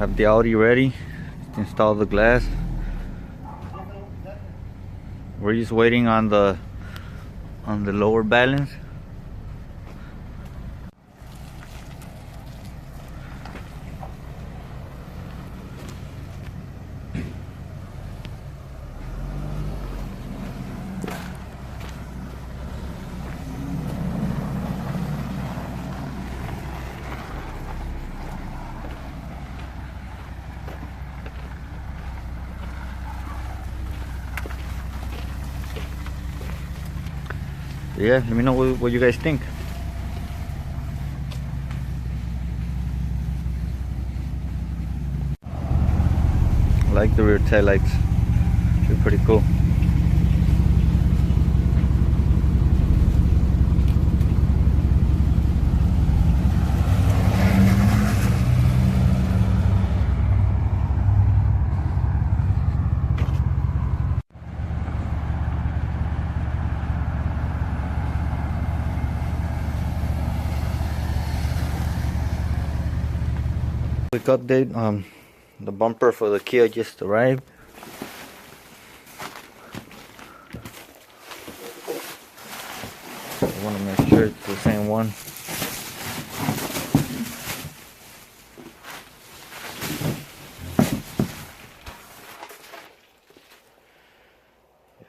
Have the Audi ready. Install the glass. We're just waiting on the lower balance. Yeah, let me know what you guys think. I like the rear tail lights. They're pretty cool. Quick update, the bumper for the Kia just arrived. I want to make sure it's the same one.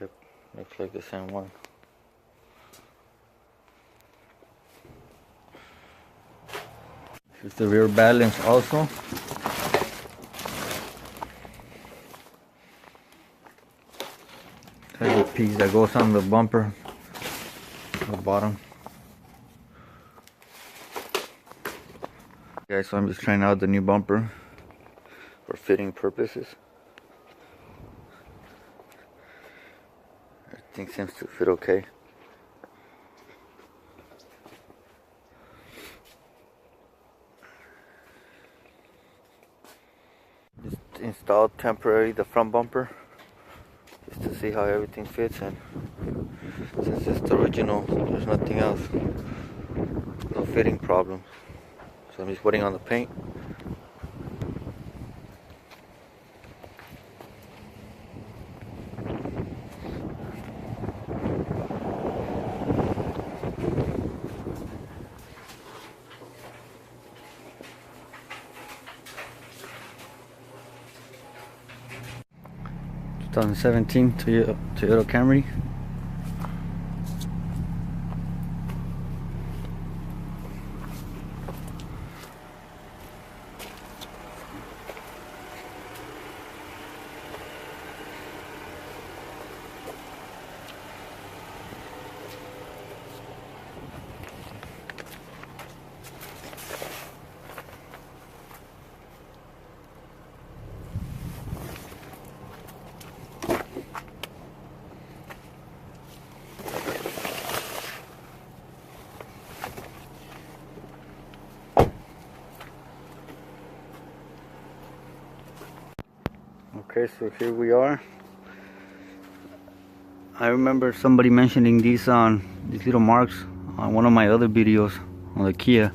Yep, looks like the same one. Here's the rear balance also. There's a piece that goes on the bumper, the bottom. Okay, so I'm just trying out the new bumper for fitting purposes. Everything seems to fit okay. Just installed temporarily the front bumper just to see how everything fits, and since it's the original, there's nothing else, no fitting problems, so I'm just waiting on the paint. Two 2017 Toyota Camry. Okay, so here we are. I remember somebody mentioning these little marks on one of my other videos on the Kia.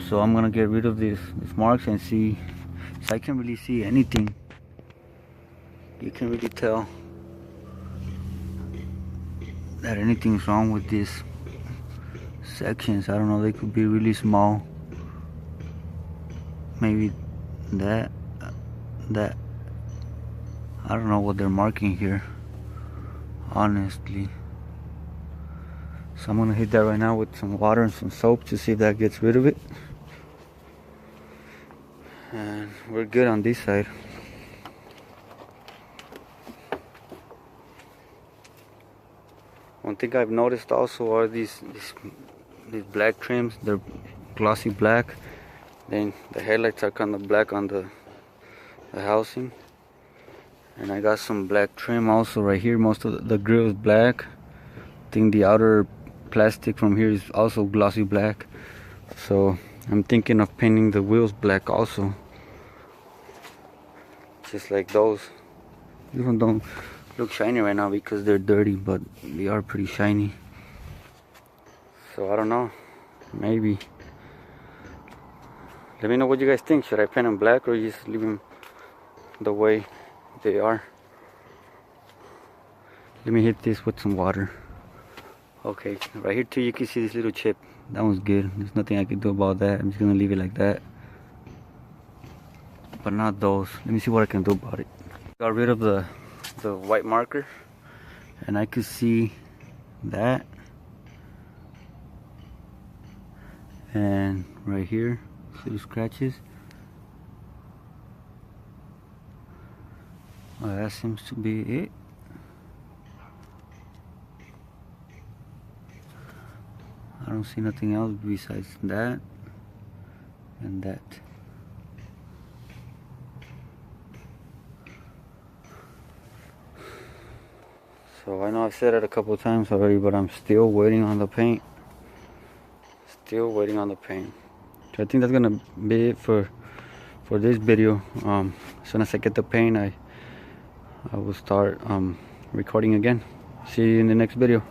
So I'm gonna get rid of these marks and see, so I can't really see anything. You can really tell that anything's wrong with these sections. I don't know, they could be really small. Maybe that I don't know what they're marking here, honestly. So I'm gonna hit that right now with some water and some soap to see if that gets rid of it. And we're good on this side. One thing I've noticed also are these black trims. They're glossy black. Then the headlights are kind of black on the housing. And I got some black trim also right here. Most of the grill is black. I think the outer plastic from here is also glossy black. So I'm thinking of painting the wheels black also, just like those. These ones don't look shiny right now because they're dirty, but they are pretty shiny. So I don't know, maybe Let me know what you guys think. Should I paint them black or just leave them the way they are? Let me hit this with some water. Okay, right here too you can see this little chip. That one's good. There's nothing I can do about that. I'm just gonna leave it like that. But not those. Let me see what I can do about it. Got rid of the white marker, and I could see that. And right here, little scratches. Well, that seems to be it. I don't see nothing else besides that and that. So I know I've said it a couple times already, but I'm still waiting on the paint. Still waiting on the paint. So I think that's gonna be it for this video. As soon as I get the paint, I will start recording again. See you in the next video.